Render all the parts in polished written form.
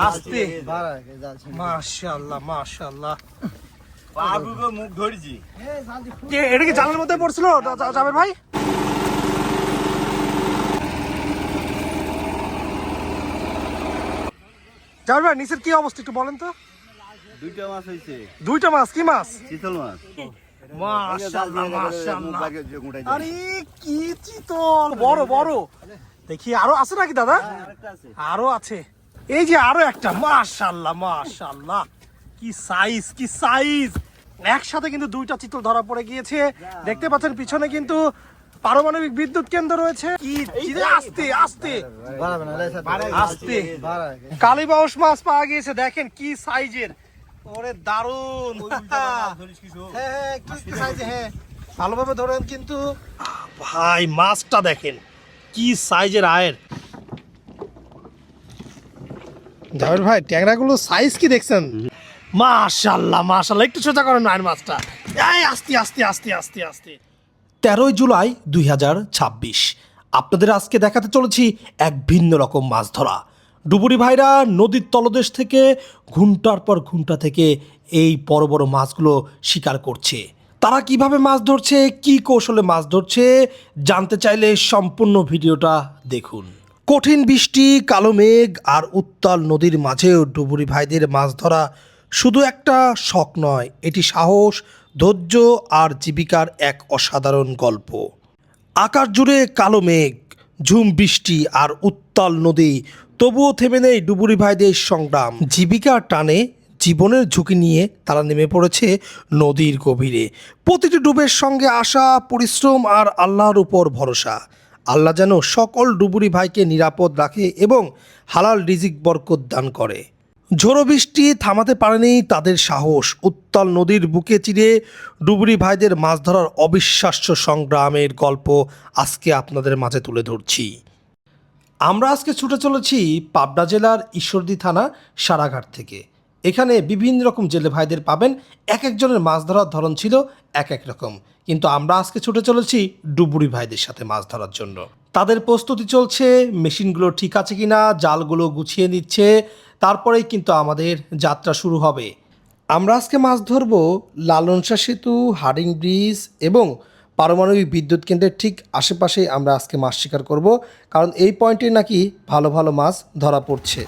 আস্তে মাশাআল্লাহ মাশাআল্লাহ বাবুকে মুখ ধরেছি। এটা কি জালের মধ্যে পড়ছিল জাবের ভাই? জাবের ভাই নিচের কি অবস্থা একটু বলেন তো। দুইটা মাছ হয়েছে। দুইটা মাছ? কি মাছ? চিতল মাছ। মাশাআল্লাহ মাশাআল্লাহ। আরে কি চিতল, বড় বড়। দেখি আরো আছে নাকি দাদা? আরো আছে। এই যে আরো একটা, মাশাআল্লাহ মাশাআল্লাহ। কি সাইজ কি সাইজ। একসাথে কিন্তু দুইটা চিতল ধরা পড়ে গিয়েছে। দেখতে পাচ্ছেন পিছনে কিন্তু পারমাণবিক বিদ্যুৎ কেন্দ্র রয়েছে। কি আস্তে আস্তে আস্তে কালীবাউস মাছ পাওয়া গিয়েছে। দেখেন কি সাইজের, ওরে দারুন। হ্যাঁ কি সাইজে, হ্যাঁ ভালোভাবে ধরেন কিন্তু ভাই মাছটা দেখেন কি সাইজের আয়ের। জাবের ভাই ট্যাংরাগুলো সাইজ কি দেখছেন? মাশাআল্লাহ মাশাআল্লাহ। একটু সোজা করেন আয়ের মাছটা। এই আস্তে আস্তে আস্তে আস্তে আস্তে। 13 জুলাই 2026 আপনাদের আজকে দেখাতে চলেছি এক ভিন্ন রকম মাছ ধরা। ডুবুরি ভাইরা নদীর তলদেশ থেকে ঘন্টার পর ঘন্টা থেকে এই বড় বড় মাছগুলো শিকার করছে। তারা কিভাবে মাছ ধরছে, কি কৌশলে মাছ ধরছে জানতে চাইলে সম্পূর্ণ ভিডিওটা দেখুন। কঠিন বৃষ্টি, কালো মেঘ আর উত্তাল নদীর মাঝেও ডুবুরি ভাইদের মাছ ধরা শুধু একটা শখ নয়, এটি সাহস, ধৈর্য আর জীবিকার এক অসাধারণ গল্প। আকাশ জুড়ে কালো মেঘ, ঝুম বৃষ্টি আর উত্তাল নদী, তবুও থেমে নেই ডুবুরি ভাইদের সংগ্রাম। জীবিকার টানে জীবনের ঝুঁকি নিয়ে তারা নেমে পড়েছে নদীর গভীরে। প্রতিটি ডুবের সঙ্গে আশা, পরিশ্রম আর আল্লাহর উপর ভরসা। আল্লাহ যেন সকল ডুবুরি ভাইকে নিরাপদ রাখে এবং হালাল রিজিক বরকত দান করে। ঝোড়ো বৃষ্টি থামাতে পারেনি তাদের সাহস। উত্তাল নদীর বুকে চিরে ডুবুরি ভাইদের মাছ ধরার অবিশ্বাস্য সংগ্রামের গল্প আজকে আপনাদের মাঝে তুলে ধরছি। আমরা আজকে ছুটে চলেছি পাবনা জেলার ঈশ্বরদী থানা সারাঘাট থেকে। এখানে বিভিন্ন রকম জেলে ভাইদের পাবেন। এক একজনের মাছ ধরার ধরন ছিল এক এক রকম, কিন্তু আমরা আজকে ছুটে চলেছি ডুবুরি ভাইদের সাথে মাছ ধরার জন্য। তাদের প্রস্তুতি চলছে, মেশিনগুলো ঠিক আছে কিনা, জালগুলো গুছিয়ে নিচ্ছে, তারপরেই কিন্তু আমাদের যাত্রা শুরু হবে। আমরা আজকে মাছ ধরব লালনশাহ সেতু, হার্ডিং ব্রিজ এবং পারমাণবিক বিদ্যুৎ কেন্দ্রের ঠিক আশেপাশেই আমরা আজকে মাছ শিকার করব, কারণ এই পয়েন্টে নাকি ভালো ভালো মাছ ধরা পড়ছে।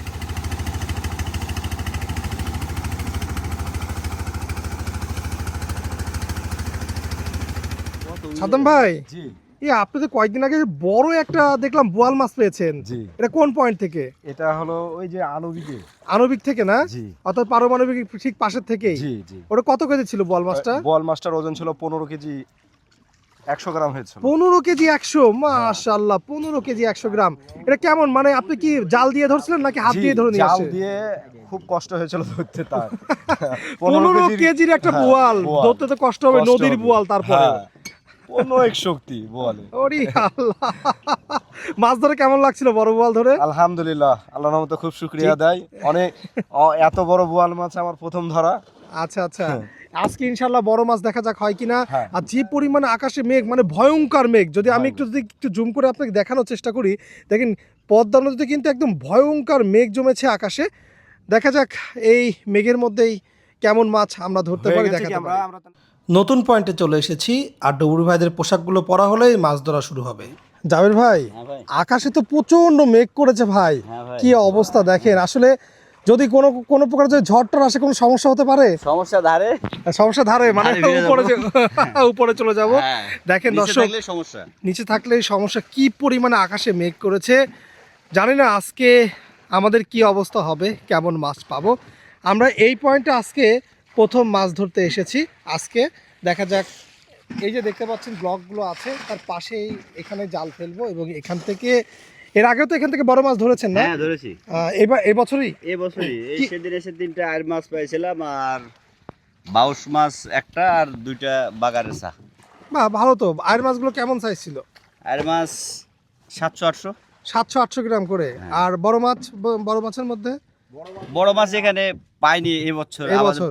সাদ্দাম ভাই, আপনি তো কয়েকদিন আগে বড় একটা দেখলাম বোয়াল মাছ পেয়েছেন। এটা কোন পয়েন্ট থেকে? এটা হলো ওই যে আণবিক থেকে না? জি। অর্থাৎ পারমাণবিক ঠিক পাশের থেকেই। জি জি। ওটা কত কেজি ছিল বোয়াল মাছটা? বোয়াল মাছটার ওজন ছিল 15 কেজি 100 গ্রাম হয়েছিল। 15 কেজি 100? মাশাআল্লাহ, 15 কেজি 100 গ্রাম। এটা কেমন, মানে আপনি কি জাল দিয়ে ধরছিলেন নাকি হাত দিয়ে ধরে নিয়ে আসছেন? জাল দিয়ে খুব কষ্ট হয়েছিল ধরতে। তার 15 কেজির একটা বোয়াল ধরতে তো কষ্ট হবে, নদীর বোয়াল তারপরে। অনেক শক্তি বোয়ালে। ওরে আল্লাহ, মাছ ধরে কেমন লাগছিল বড় বোয়াল ধরে? আলহামদুলিল্লাহ, আল্লাহর রহমতে খুব শুকরিয়া দেয়। অনেক এত বড় বোয়াল মাছ আমার প্রথম ধরা। আচ্ছা আচ্ছা, আজকে ইনশাল্লাহ বড় মাছ দেখা যাক হয় কিনা। আর যে পরিমাণে আকাশে মেঘ, মানে ভয়ঙ্কর মেঘ, যদি আমি একটু জুম করে আপনাকে দেখানোর চেষ্টা করি, দেখেন পদ্মা নদীতে কিন্তু একদম ভয়ঙ্কর মেঘ জমেছে আকাশে। দেখা যাক এই মেঘের মধ্যেই কেমন মাছ আমরা ধরতে পারি। নতুন পয়েন্টে চলে এসেছি, আর ডুবুরি ভাইদের পোশাকগুলো পরা হলেই মাছ ধরা শুরু হবে। জাবের ভাই, আকাশে তো প্রচন্ড মেঘ করেছে ভাই, কি অবস্থা দেখেন। আসলে যদি কোনো প্রকার যদি ঝড় আসে কোনো সমস্যা হতে পারে? সমস্যা ধারে মানে উপরে চলে যাব। দেখেন দর্শক, নিচে থাকলে সমস্যা। কি পরিমাণে আকাশে মেঘ করেছে, জানি না আজকে আমাদের কি অবস্থা হবে, কেমন মাছ পাবো। আমরা এই পয়েন্টে আজকে প্রথম মাছ ধরতে এসেছি। আজকে দেখা যাক, এই যে দেখতে পাচ্ছেন ব্লকগুলো আছে তার পাশেই এখানে জাল ফেলবো, এবং এখান থেকে এর আগেও তো এখান থেকে বড় মাছ ধরেছেন না? হ্যাঁ ধরেছি। এবছরই এই সেদিনটা আর মাছ পাইছিলাম, আর বাউস মাছ একটা, আর দুইটা বাগারের চা। বাহ, ভালো তো। আর মাছগুলো কেমন সাইজ ছিল? আর মাছ 700-800 গ্রাম করে। আর বড় মাছের মধ্যে বড় মাছ এখানে পাইনি এবছর।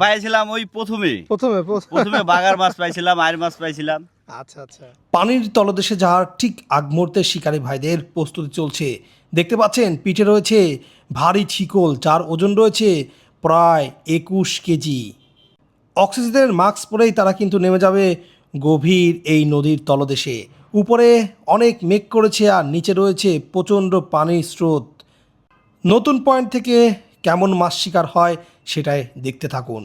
পাইছিলাম ওই প্রথমে বাগার মাছ পাইছিলাম, আর মাছ পাইছিলাম। আচ্ছা আচ্ছা। পানির তলদেশে যাওয়ার ঠিক আগ মুহূর্তে শিকারী ভাইদের প্রস্তুতি চলছে। দেখতে পাচ্ছেন পিঠে রয়েছে ভারী ছিকল, যার ওজন রয়েছে প্রায় 21 কেজি। অক্সিজেনের মাস্ক পরেই তারা কিন্তু নেমে যাবে গভীর এই নদীর তলদেশে। উপরে অনেক মেঘ করেছে আর নিচে রয়েছে প্রচণ্ড পানির স্রোত। নতুন পয়েন্ট থেকে কেমন মাছ শিকার হয় সেটাই দেখতে থাকুন।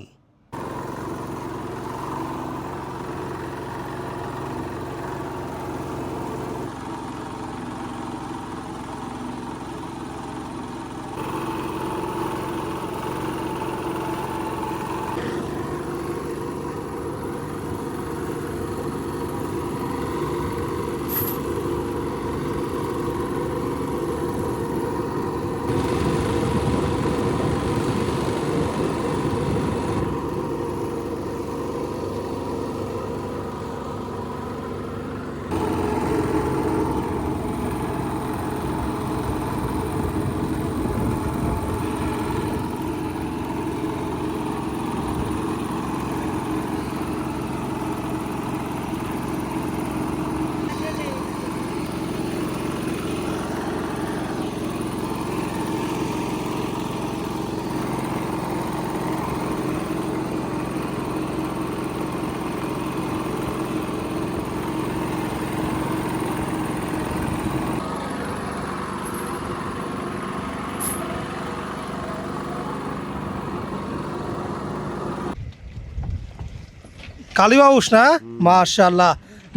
কালীবাউস না, মাশাআল্লাহ,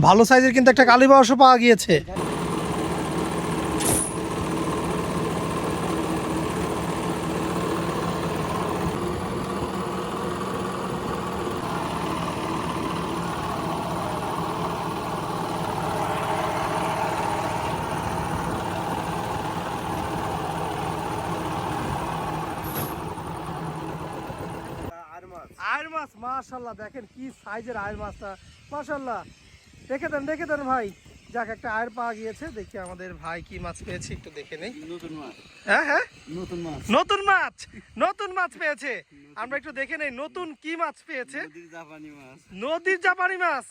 ভালো সাইজের কিন্তু একটা কালীবাউসও পাওয়া গিয়েছে। আয়ের মাছ, মাশাআল্লাহ, দেখেন কি সাইজের আয়ের মাছটা, মাশাআল্লাহ। দেখে দেন ভাই। যাক, একটা আয়ের পাওয়া গিয়েছে। দেখি আমাদের ভাই কি মাছ পেয়েছে, একটু দেখে নেই। হ্যাঁ, নতুন মাছ পেয়েছে। আমরা একটু দেখে নেই নতুন কি মাছ পেয়েছে। নদীর জাপানি মাছ।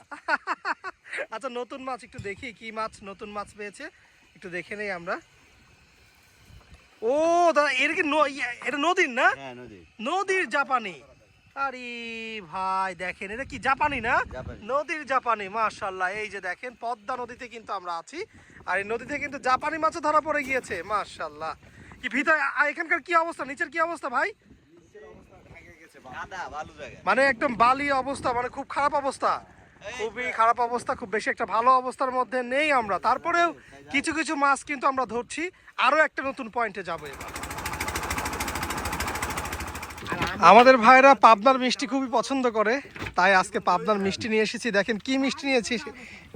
আচ্ছা, নতুন মাছ একটু দেখি কি মাছ, নতুন মাছ পেয়েছে, একটু দেখে নেই আমরা। ও দাদা, এর কি এটা নদীর না? নদীর জাপানি। আরে ভাই দেখেন, এটা কি জাপানি না? নদীর জাপানি, মাশাআল্লাহ। এই যে দেখেন, পদ্মা নদীতে কিন্তু আমরা আছি, আর এই নদীতে কিন্তু জাপানি মাছও ধরা পড়ে গিয়েছে, মাশাআল্লাহ। কি ভিতরে এখানকার কি অবস্থা, নিচের কি অবস্থা ভাই? মানে একদম বালি অবস্থা, মানে খুব খারাপ অবস্থা, খুবই খারাপ অবস্থা, খুব বেশি একটা ভালো অবস্থার মধ্যে নেই আমরা। তারপরেও কিছু কিছু মাছ কিন্তু আমরা ধরছি। আরো একটা নতুন পয়েন্টে যাবো এবার। আমাদের ভাইরা পাবনার মিষ্টি খুবই পছন্দ করে, তাই আজকে পাবনার মিষ্টি নিয়ে এসেছি। দেখেন কি মিষ্টি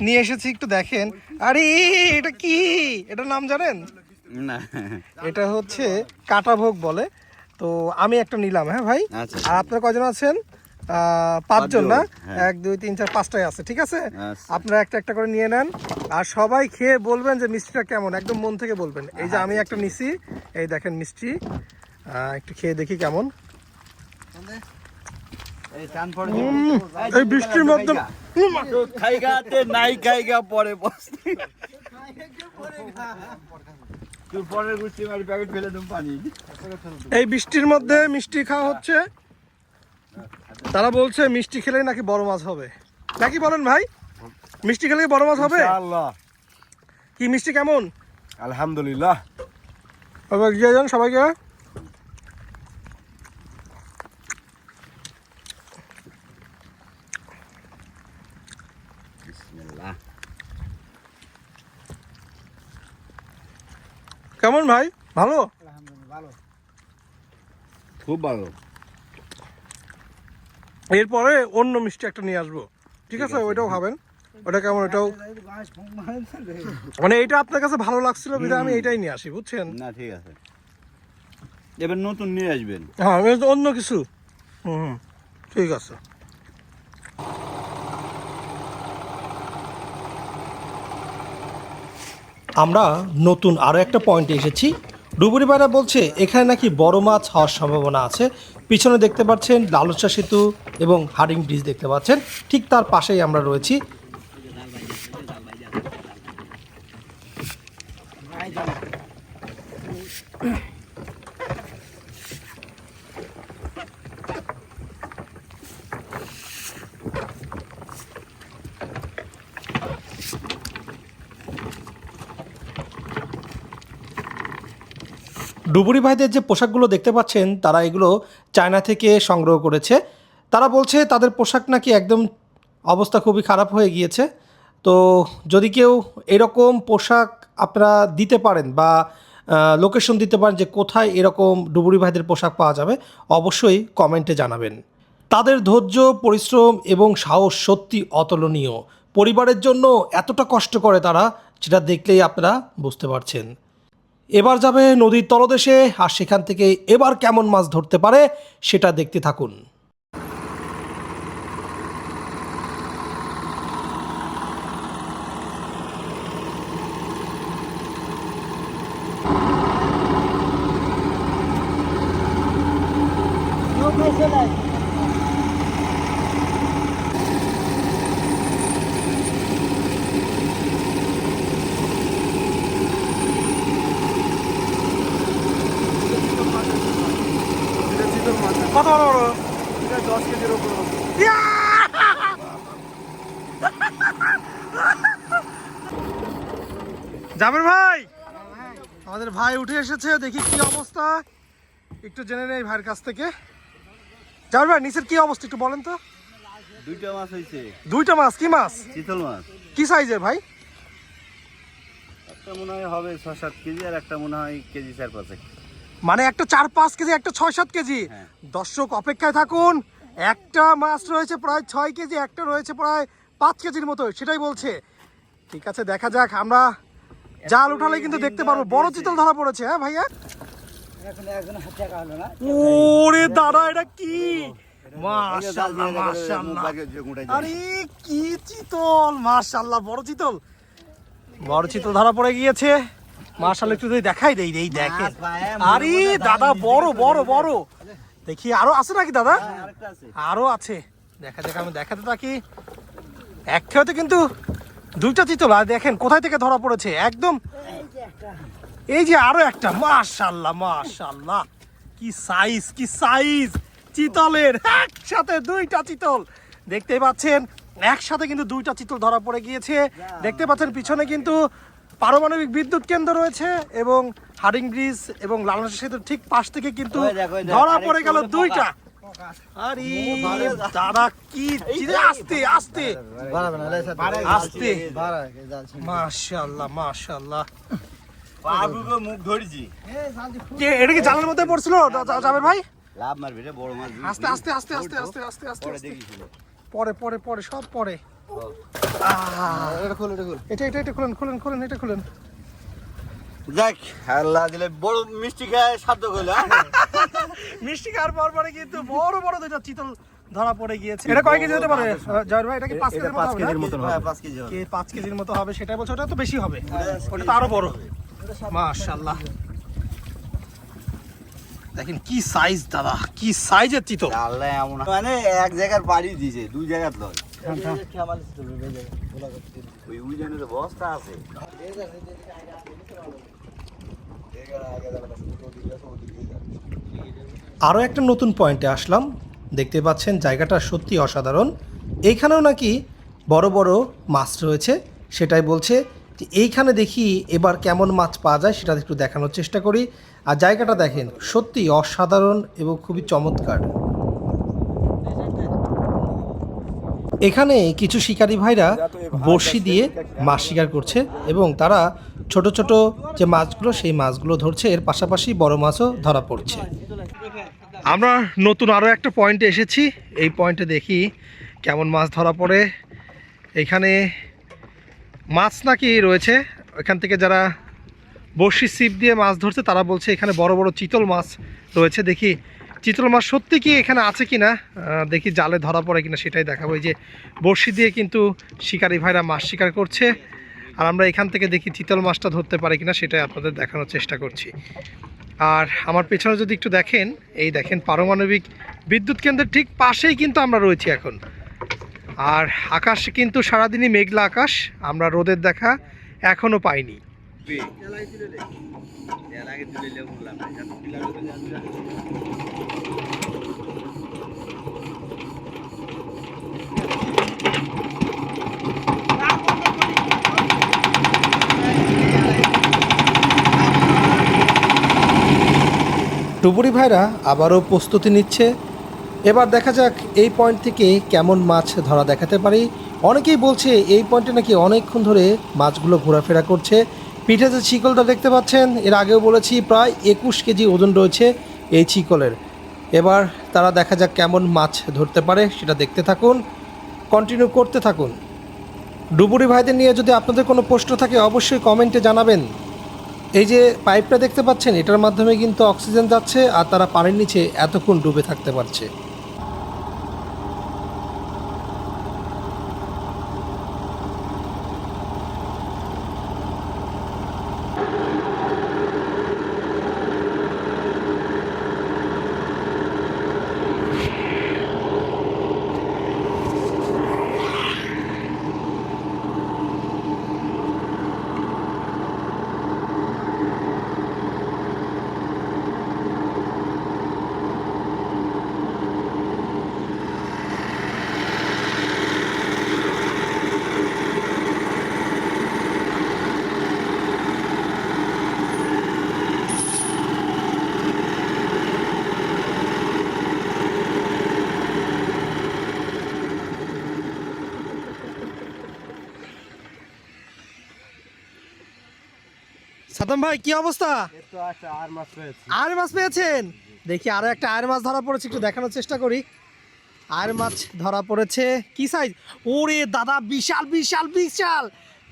নিয়ে এসেছি, একটু দেখেন। আরে এটা কি, এটার নাম জানেন? না, এটা হচ্ছে কাটাভোগ বলে। তো আমি একটা নিলাম। হ্যাঁ ভাই, আর আপনারা কয়জন আছেন? 5 জন না? 1 2 3 4 5টাই আছে, ঠিক আছে। আপনারা একটা একটা করে নিয়ে নেন, আর সবাই খেয়ে বলবেন যে মিষ্টিটা কেমন, একদম মন থেকে বলবেন। এই যে আমি একটা নিছি, এই দেখেন মিষ্টি, একটু খেয়ে দেখি কেমন। এই বৃষ্টির মধ্যে এই বৃষ্টির মধ্যে মিষ্টি খাওয়া হচ্ছে। তারা বলছে মিষ্টি খেলে নাকি বড় মাছ হবে, নাকি বলেন ভাই? মিষ্টি খেলে বড় মাছ হবে? কি মিষ্টি কেমন? আলহামদুলিল্লাহ। সবাইকে কেমন ভাই? ভালো, খুব ভালো। এরপরে অন্য মিষ্টি একটা নিয়ে আসবো, ঠিক আছে? ওইটাও খাবেন। ওটা কেমন? ওটাও মানে এইটা আপনার কাছে ভালো লাগছিল বিধায় আমি এইটাই নিয়ে আসি, বুঝছেন? না, ঠিক আছে, এবার নতুন নিয়ে আসবেন। হ্যাঁ, অন্য কিছু। ঠিক আছে। আমরা নতুন আরও একটা পয়েন্টে এসেছি। ডুবুরি ভাইরা বলছে এখানে নাকি বড় মাছ হওয়ার সম্ভাবনা আছে। পিছনে দেখতে পাচ্ছেন লালচা সেতু এবং হার্ডিং ব্রিজ দেখতে পাচ্ছেন, ঠিক তার পাশেই আমরা রয়েছি। ডুবুরি ভাইদের যে পোশাকগুলো দেখতে পাচ্ছেন তারা এগুলো চায়না থেকে সংগ্রহ করেছে। তারা বলছে তাদের পোশাক নাকি একদম অবস্থা খুবই খারাপ হয়ে গিয়েছে। তো যদি কেউ এরকম পোশাক আপনারা দিতে পারেন বা লোকেশন দিতে পারেন যে কোথায় এরকম ডুবুরি ভাইদের পোশাক পাওয়া যাবে, অবশ্যই কমেন্টে জানাবেন। তাদের ধৈর্য, পরিশ্রম এবং সাহস সত্যি অতুলনীয়। পরিবারের জন্য এতটা কষ্ট করে তারা, যেটা দেখলেই আপনারা বুঝতে পারছেন। এবার যাবে নদীর তলদেশে, আর সেখান থেকে এবার কেমন মাছ ধরতে পারে সেটা দেখতে থাকুন। কত বড় বড়? 10 কেজির উপর। জাবের ভাই, আমাদের ভাই উঠে এসেছে, দেখি কি অবস্থা একটু জেনে নেই ভাইয়ের কাছ থেকে। জাবের ভাই, নিচের কি অবস্থা একটু বলেন তো। দুইটা মাছ হয়েছে। দুইটা মাছ? কি মাছ? চিতল মাছ। কি সাইজের ভাই? একটা মনে হয় হবে 6-7 কেজি, আর একটা মনে হয় কেজি 4-5। মানে একটা 4-5 কেজি, একটা 6-7 কেজি। হ্যাঁ। দর্শক অপেক্ষায় থাকুন। একটা মাছ রয়েছে প্রায় 6 কেজি, একটা রয়েছে প্রায় 5 কেজির মতো, সেটাই বলছে। ঠিক আছে, দেখা যাক। আমরা জাল উঠালে কিন্তু দেখতে পারবো। বড় চিতল ধরা পড়েছে। হ্যাঁ ভাইয়া, ওরে দাদা, এটা কি? মাশাআল্লাহ মাশাআল্লাহ, আরে কি চিতল! মাশাআল্লাহ, বড় চিতল, বড় চিতল ধরা পড়ে গিয়েছে। মাশাআল্লাহ, একটু যদি দেখাই দেই, এই দেখেন। আরে দাদা, বড় বড় বড়। দেখি আরো আছে নাকি দাদা? আরো আছে, দেখা যাক, আমি দেখাতে থাকি। একটাতে কিন্তু দুইটা চিতল। আর দেখেন কোথায় থেকে ধরা পড়েছে, একদম এই যে আরো একটা। মাশাআল্লাহ মাশাআল্লাহ, কি সাইজ, কি সাইজ চিতলের! একসাথে দুইটা চিতল দেখতে পাচ্ছেন, একসাথে কিন্তু দুইটা চিতল ধরা পড়ে গিয়েছে। দেখতে পাচ্ছেন পিছনে কিন্তু পারমাণবিক বিদ্যুৎ কেন্দ্র রয়েছে এবং হার্ডিং ব্রিজ এবং লালন সেতুর ঠিক পাশ থেকে কিন্তু ধরা পড়ে গেল দুইটা। আরে দাদা, কি আস্তে আস্তে আস্তে। মাশাআল্লাহ মাশাআল্লাহ, মুখ ধরেছি। এটা কি জালের মধ্যে পড়ছিল জাবের ভাই? লাভ মারবে রে, বড় মাছ। আস্তে আস্তে আস্তে আস্তে আস্তে আস্তে আস্তে আস্তে। পরে পরে পরে সব পরে। এটা খুলেন খুলেন খুলেন, এটা খুলেন। যাক, আল্লাহ দিলে বড় মিষ্টি খায় সাধ্য কইলা। মিষ্টি খাওয়ার পর পরে কিন্তু বড় বড় দুইটা চিতল ধরা পড়ে গিয়েছে। এটা কয় কেজি হতে পারে জয়ের ভাই? এটা কি 5 কেজির মতো হবে? 5 কেজি হবে। 5 কেজির মতো হবে, সেটাই বলছে। ওটা তো বেশি হবে, ওটা তো আরো বড়। মাশাআল্লাহ, দেখেন কি সাইজ দাদা, কি সাইজের চিতল! আল্লাহ এমন মানে এক জায়গার বাড়ি দিয়েছে, দুই জায়গার লয়। ওই উইজানে তো বস্তা আছে। আরও একটা নতুন পয়েন্টে আসলাম। দেখতে পাচ্ছেন জায়গাটা সত্যি অসাধারণ। এইখানেও নাকি বড় বড় মাছ রয়েছে, সেটাই বলছে যে এইখানে দেখি এবার কেমন মাছ পাওয়া যায় সেটা একটু দেখানোর চেষ্টা করি। আর জায়গাটা দেখেন, সত্যি অসাধারণ এবং খুবই চমৎকার। এখানে কিছু শিকারী ভাইরা বড়শি দিয়ে মাছ শিকার করছে এবং তারা ছোট ছোট যে মাছগুলো সেই মাছগুলো ধরছে, এর পাশাপাশি বড় মাছও ধরা পড়ছে। আমরা নতুন আরও একটা পয়েন্টে এসেছি। এই পয়েন্টে দেখি কেমন মাছ ধরা পড়ে। এখানে মাছ নাকি রয়েছে, এখান থেকে যারা বড়শি ছিপ দিয়ে মাছ ধরছে তারা বলছে এখানে বড় বড় চিতল মাছ রয়েছে। দেখি চিতল মাছ সত্যি কি এখানে আছে কিনা, দেখি জালে ধরা পড়ে কিনা সেটাই দেখাবো। এই যে বড়শি দিয়ে কিন্তু শিকারী ভাইরা মাছ শিকার করছে, আর আমরা এখান থেকে দেখি চিতল মাছটা ধরতে পারে কিনা সেটাই আপনাদের দেখানোর চেষ্টা করছি। আর আমার পেছনে যদি একটু দেখেন, এই দেখেন পারমাণবিক বিদ্যুৎ কেন্দ্রের ঠিক পাশেই কিন্তু আমরা রয়েছি এখন। আর আকাশ কিন্তু সারাদিনই মেঘলা আকাশ, আমরা রোদের দেখা এখনও পাইনি। উঠবে এর আগে তুলে নিয়ে বললাম ডুবুরি ভাইরা আবারও প্রস্তুতি নিচ্ছে। এবার দেখা যাক এই পয়েন্ট থেকে কেমন মাছ ধরা দেখাতে পারি। অনেকেই বলছে এই পয়েন্টে নাকি অনেকক্ষণ ধরে মাছগুলো ঘোরাফেরা করছে। পিঠে যে ছিকলটা দেখতে পাচ্ছেন, এর আগেও বলেছি প্রায় 21 কেজি ওজন রয়েছে এই ছিকলের। এবার তারা দেখা যাক কেমন মাছ ধরতে পারে, সেটা দেখতে থাকুন, কন্টিনিউ করতে থাকুন। ডুবুরি ভাইদের নিয়ে যদি আপনাদের কোনো প্রশ্ন থাকে অবশ্যই কমেন্টে জানাবেন। এই যে পাইপটা দেখতে পাচ্ছেন, এটার মাধ্যমে কিন্তু অক্সিজেন যাচ্ছে আর তারা পানির নিচে এতক্ষণ ডুবে থাকতে পারছে। সাদাম ভাই, কি অবস্থা? আর মাছ পেয়েছেন? দেখি আরো একটা আয়ের মাছ ধরা পড়েছে, একটু দেখানোর চেষ্টা করি। আয়ের মাছ ধরা পড়েছে। কি সাইজ! ওরে দাদা, বিশাল বিশাল বিশাল!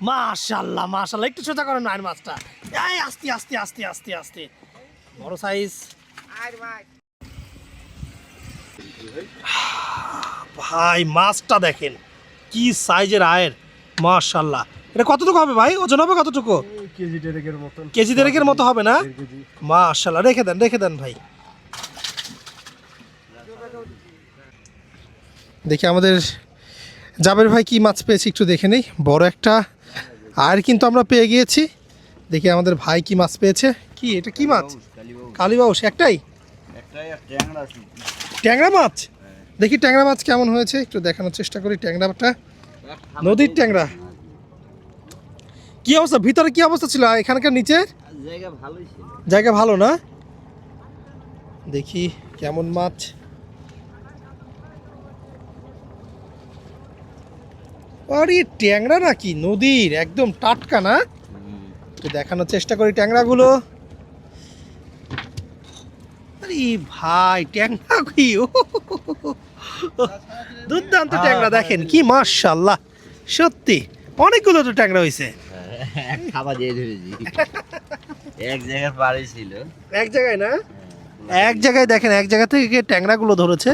মাশাআল্লাহ মাশাআল্লাহ, একটু সোজা করেন আয়ের মাছটা। এই আস্তে আস্তে আস্তে আস্তে আস্তে, বড় সাইজ ভাই। মাছটা দেখেন কি সাইজের আয়ের, মাশাআল্লাহ। এটা কতটুকু হবে ভাই, ওজন হবে কতটুকু? কেজি দেড়েকের মতো হবে না? মাশাআল্লাহ, রেখে দেন ভাই। দেখি আমাদের জাবের ভাই কি মাছ পেয়েছি একটু দেখে নেই। বড় একটা আয়ের কিন্তু আমরা পেয়ে গিয়েছি। দেখি আমাদের ভাই কি মাছ পেয়েছে। কি এটা, কি মাছ? কালীবাউস। একটাই ট্যাংরা মাছ। দেখি ট্যাংরা মাছ কেমন হয়েছে একটু দেখানোর চেষ্টা করি। ট্যাংরাটা নদীর ট্যাংরা। কি অবস্থা, ভিতরে কি অবস্থা ছিল এখানকার নিচে? জায়গা ভালো না? দেখি কেমন মাছ। আরে ট্যাংরা নাকি নদীর, একদম টাটকা না? একটু দেখানোর চেষ্টা করি ট্যাংরাগুলো। আরে ভাই, ট্যাংরা কি দুর্দান্ত ট্যাংরা, দেখেন কি মাশাআল্লাহ, সত্যি অনেকগুলো তো ট্যাংরা হয়েছে। খাবার দিয়ে ধরেছি এক জায়গায় পাড়ে ছিল, এক জায়গায় না, এক জায়গায় দেখেন, এক জায়গা থেকে ট্যাংরাগুলো ধরেছে।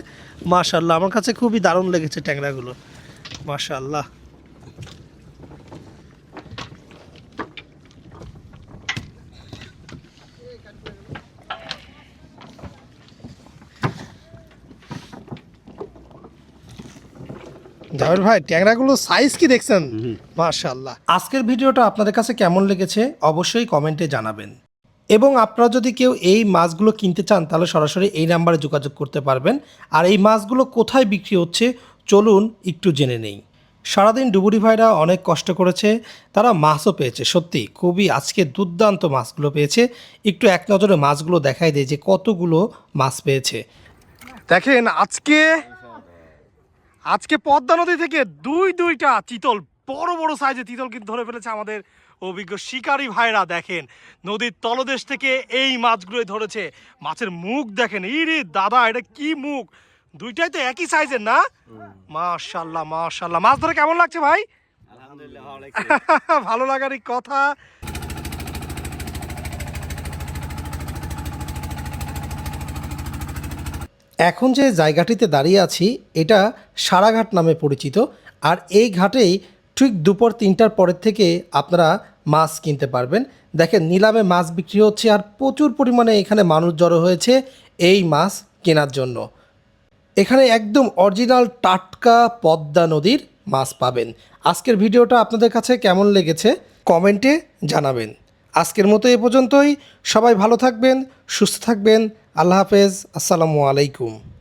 মাশাআল্লাহ, আমার কাছে খুবই দারুণ লেগেছে ট্যাংরাগুলো, মাশাআল্লাহ। জাবের ভাই, ট্যাংরাগুলো সাইজ কি দেখছেন? মাশাআল্লাহ। আজকের ভিডিওটা আপনাদের কাছে কেমন লেগেছে অবশ্যই কমেন্টে জানাবেন। এবং আপনারা যদি কেউ এই মাছগুলো কিনতে চান তাহলে সরাসরি এই নাম্বারে যোগাযোগ করতে পারবেন। আর এই মাছগুলো কোথায় বিক্রি হচ্ছে চলুন একটু জেনে নেই। সারাদিন ডুবুরি ভাইরা অনেক কষ্ট করেছে, তারা মাছও পেয়েছে, সত্যি খুবই আজকে দুর্দান্ত মাছগুলো পেয়েছে। একটু এক নজরে মাছগুলো দেখাই দেয় যে কতগুলো মাছ পেয়েছে। দেখেন আজকে পদ্মা নদী থেকে দুইটা চিতল, বড় বড় সাইজের চিতল কিন্তু ধরে ফেলেছে আমাদের অভিজ্ঞ শিকারী ভাইরা। দেখেন নদীর তলদেশ থেকে এই মাছগুলোই ধরেছে। মাছের মুখ দেখেন, ইরে দাদা, এটা কি মুখ! দুইটাই তো একই সাইজের না? মাশাআল্লাহ মাশাআল্লাহ। মাছ ধরে কেমন লাগছে ভাই? আলহামদুলিল্লাহ ভালো লাগারই কথা। এখন যে জায়গাটিতে দাঁড়িয়ে আছি এটা সারাঘাট নামে পরিচিত। আর এই ঘাটেই ঠিক দুপুর 3টার পরের থেকে আপনারা মাছ কিনতে পারবেন। দেখেন নিলামে মাছ বিক্রি হচ্ছে আর প্রচুর পরিমাণে এখানে মানুষ জড়ো হয়েছে এই মাছ কেনার জন্য। এখানে একদম অরিজিনাল টাটকা পদ্মা নদীর মাছ পাবেন। আজকের ভিডিওটা আপনাদের কাছে কেমন লেগেছে কমেন্টে জানাবেন। আজকের মতো এ পর্যন্তই। সবাই ভালো থাকবেন, সুস্থ থাকবেন। আল্লাহ হাফেজ। আসসালামু আলাইকুম।